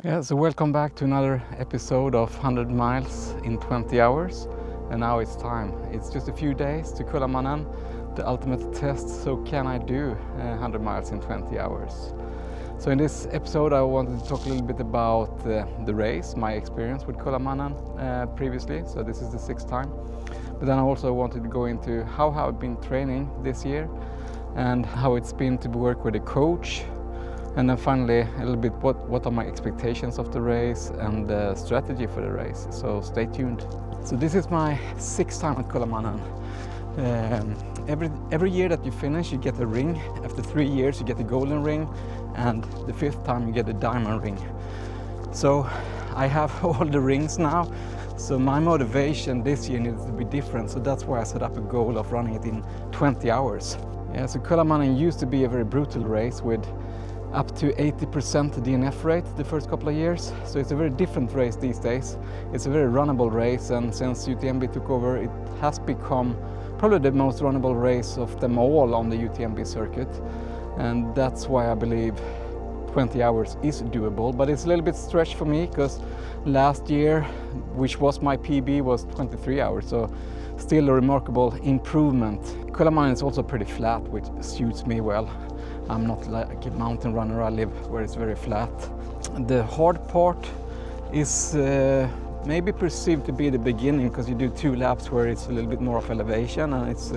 Yeah, so welcome back to another episode of 100 miles in 20 hours. And now it's time. It's just a few days to Kullamannen, the ultimate test. So can I do 100 miles in 20 hours? So in this episode I wanted to talk a little bit about the race, my experience with Kullamannen previously. So this is the 6th time. But then I also wanted to go into how I've been training this year and how it's been to work with a coach. And then finally, a little bit what are my expectations of the race and the strategy for the race. So stay tuned. So this is my 6th time at Kullamannen. Every year that you finish, you get a ring. After 3 years, you get a golden ring, and the 5th time you get a diamond ring. So I have all the rings now. So my motivation this year needs to be different. So that's why I set up a goal of running it in 20 hours. Yeah, so Kullamannen used to be a very brutal race with up to 80% DNF rate the first couple of years. So it's a very different race these days. It's a very runnable race, and since UTMB took over, it has become probably the most runnable race of them all on the UTMB circuit. And that's why I believe 20 hours is doable, but it's a little bit stretched for me because last year, which was my PB, was 23 hours. So still a remarkable improvement. Kullamannen is also pretty flat, which suits me well. I'm not like a mountain runner, I live where it's very flat. The hard part is maybe perceived to be the beginning because you do 2 laps where it's a little bit more of elevation and it's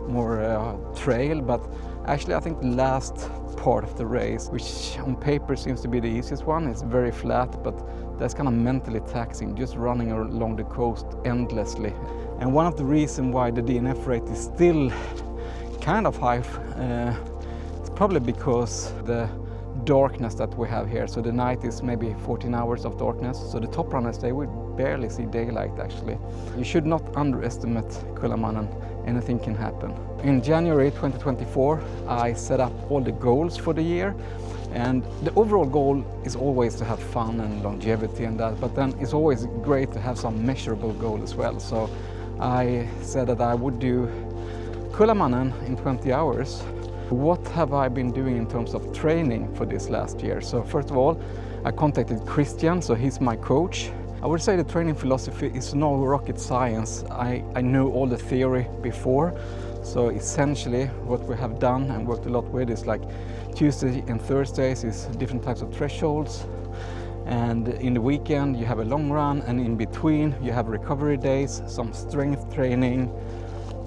more trail, but actually I think the last part of the race, which on paper seems to be the easiest one, it's very flat, but that's kind of mentally taxing, just running along the coast endlessly. And one of the reasons why the DNF rate is still kind of high probably because the darkness that we have here. So the night is maybe 14 hours of darkness. So the top runners, they will barely see daylight actually. You should not underestimate Kullamannen. Anything can happen. In January 2024, I set up all the goals for the year. And the overall goal is always to have fun and longevity and that, but then it's always great to have some measurable goal as well. So I said that I would do Kullamannen in 20 hours. What have I been doing in terms of training for this last year? So first of all, I contacted Christian, so he's my coach. I would say the training philosophy is no rocket science. I knew all the theory before. So essentially what we have done and worked a lot with is like Tuesday and Thursdays is different types of thresholds. And in the weekend you have a long run, and in between you have recovery days, some strength training,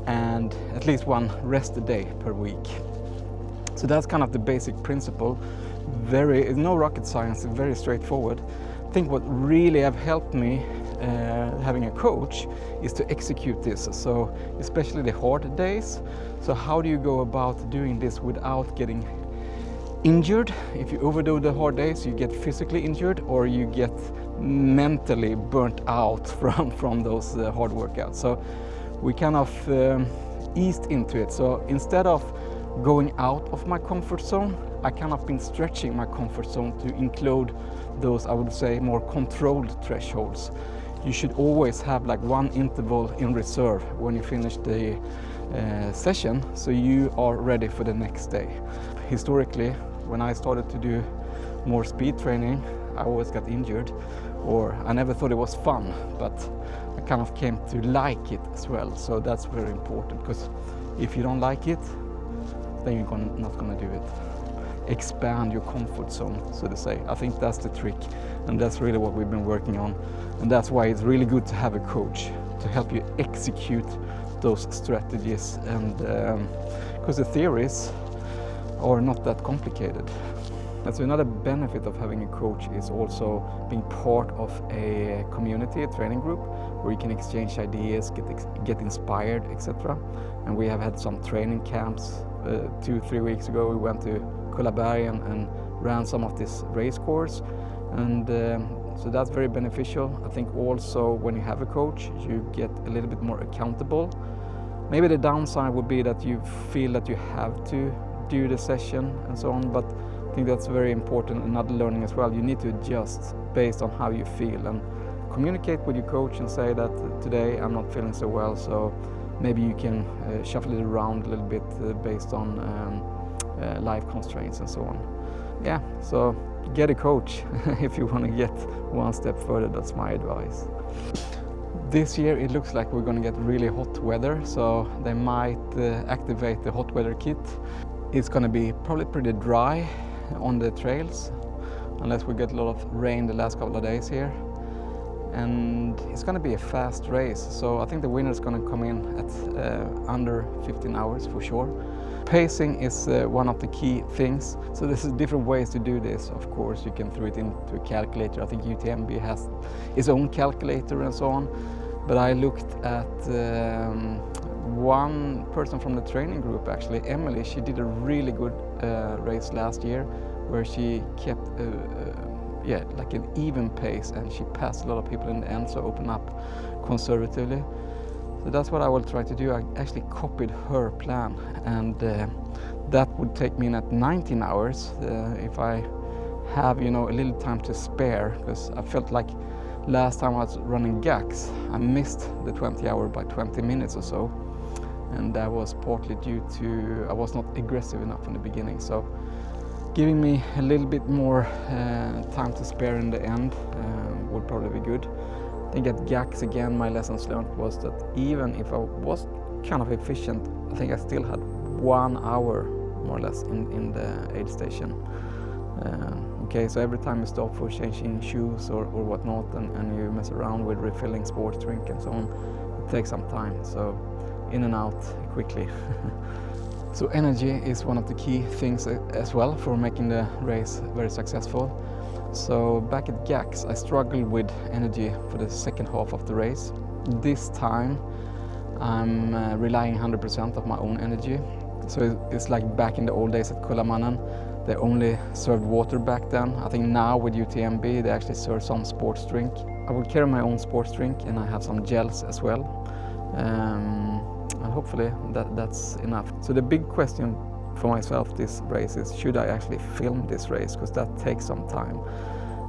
and at least 1 rest day per week. So that's kind of the basic principle. It's no rocket science, it's very straightforward. I think what really have helped me having a coach is to execute this. So especially the hard days. So how do you go about doing this without getting injured? If you overdo the hard days, you get physically injured or you get mentally burnt out from those hard workouts. So we kind of eased into it. So instead of going out of my comfort zone, I kind of been stretching my comfort zone to include those, I would say, more controlled thresholds. You should always have like 1 interval in reserve when you finish the session, so you are ready for the next day. Historically, when I started to do more speed training, I always got injured, or I never thought it was fun, but I kind of came to like it as well. So that's very important, because if you don't like it, then you're not going to do it. Expand your comfort zone, so to say. I think that's the trick, and that's really what we've been working on. And that's why it's really good to have a coach to help you execute those strategies, and because the theories are not that complicated. And so another benefit of having a coach is also being part of a community, a training group, where you can exchange ideas, get inspired, etc. And we have had some training camps. 2-3 weeks ago we went to Kullamannen and ran some of this race course, and so that's very beneficial. I think also when you have a coach, you get a little bit more accountable. Maybe the downside would be that you feel that you have to do the session and so on, but I think that's very important. Another learning as well, you need to adjust based on how you feel and communicate with your coach and say that today I'm not feeling so well, so maybe you can shuffle it around a little bit based on life constraints and so on. Yeah, so get a coach if you want to get one step further. That's my advice. This year it looks like we're going to get really hot weather, so they might activate the hot weather kit. It's going to be probably pretty dry on the trails, unless we get a lot of rain the last couple of days here. And it's going to be a fast race, so I think the winner is going to come in at under 15 hours for sure. Pacing is one of the key things, so there's different ways to do this. Of course, you can throw it into a calculator. I think UTMB has its own calculator and so on. But I looked at one person from the training group, actually, Emily. She did a really good race last year where she kept like an even pace, and she passed a lot of people in the end, so open up conservatively. So that's what I will try to do. I actually copied her plan, and that would take me in at 19 hours if I have, a little time to spare, because I felt like last time I was running GAX, I missed the 20 hour by 20 minutes or so, and that was partly due to I was not aggressive enough in the beginning. So giving me a little bit more time to spare in the end would probably be good. I think at GAX again, my lessons learned was that even if I was kind of efficient, I think I still had 1 hour more or less in the aid station. Okay, so every time you stop for changing shoes or whatnot, and you mess around with refilling sports drink and so on, it takes some time. So in and out quickly. So energy is one of the key things as well for making the race very successful. So back at GAX, I struggled with energy for the second half of the race. This time I'm relying 100% of my own energy. So it's like back in the old days at Kullamannen. They only served water back then. I think now with UTMB they actually serve some sports drink. I will carry my own sports drink, and I have some gels as well. And hopefully that's enough. So the big question for myself this race is, should I actually film this race? Because that takes some time.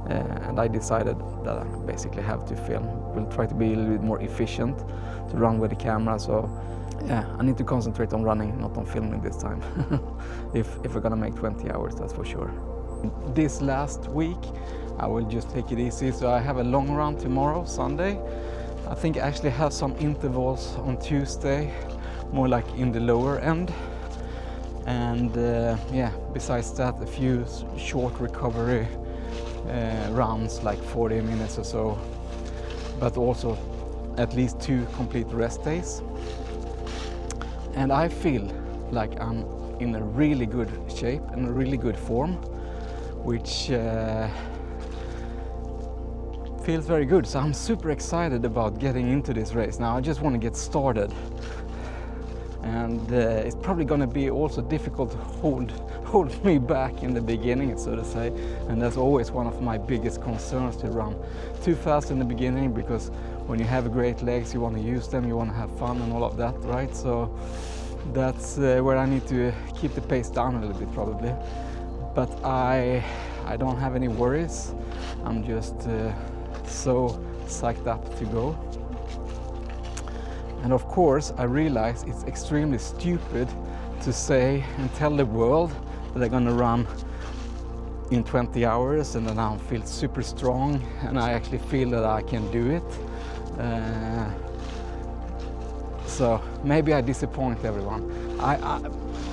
And I decided that I basically have to film. We'll try to be a little bit more efficient to run with the camera. So yeah, I need to concentrate on running, not on filming this time. if we're gonna make 20 hours, that's for sure. This last week, I will just take it easy. So I have a long run tomorrow, Sunday. I think I actually have some intervals on Tuesday, more like in the lower end. And besides that, a few short recovery runs, like 40 minutes or so, but also at least 2 complete rest days. And I feel like I'm in a really good shape and a really good form, which feels very good. So I'm super excited about getting into this race. Now I just want to get started. And it's probably going to be also difficult to hold me back in the beginning, so to say. And that's always one of my biggest concerns, to run too fast in the beginning, because when you have great legs, you want to use them, you want to have fun and all of that, right? So that's where I need to keep the pace down a little bit probably. But I don't have any worries. I'm just so psyched up to go. And of course, I realize it's extremely stupid to say and tell the world that they're gonna run in 20 hours and then I feel super strong and I actually feel that I can do it. So maybe I disappoint everyone.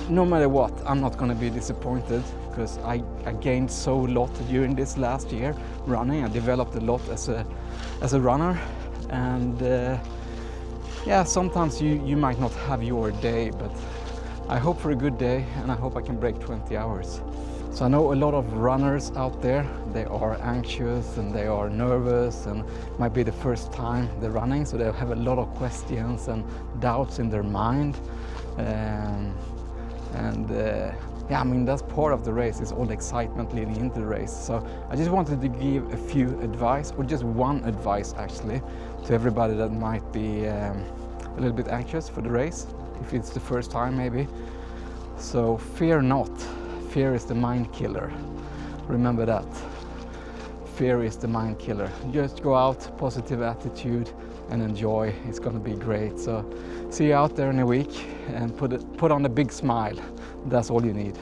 No matter what, I'm not gonna be disappointed, because I gained so lot during this last year running. I developed a lot as a runner, and sometimes you might not have your day, but I hope for a good day, and I hope I can break 20 hours. So I know a lot of runners out there, they are anxious and they are nervous, and it might be the first time they're running, so they have a lot of questions and doubts in their mind. I mean, that's part of the race, is all the excitement leading into the race. So I just wanted to give a few advice, or just one advice actually, to everybody that might be a little bit anxious for the race, if it's the first time maybe. So fear not. Fear is the mind killer. Remember that. Fear is the mind killer. Just go out, positive attitude, and enjoy. It's gonna be great. So see you out there in a week, and put on a big smile. That's all you need.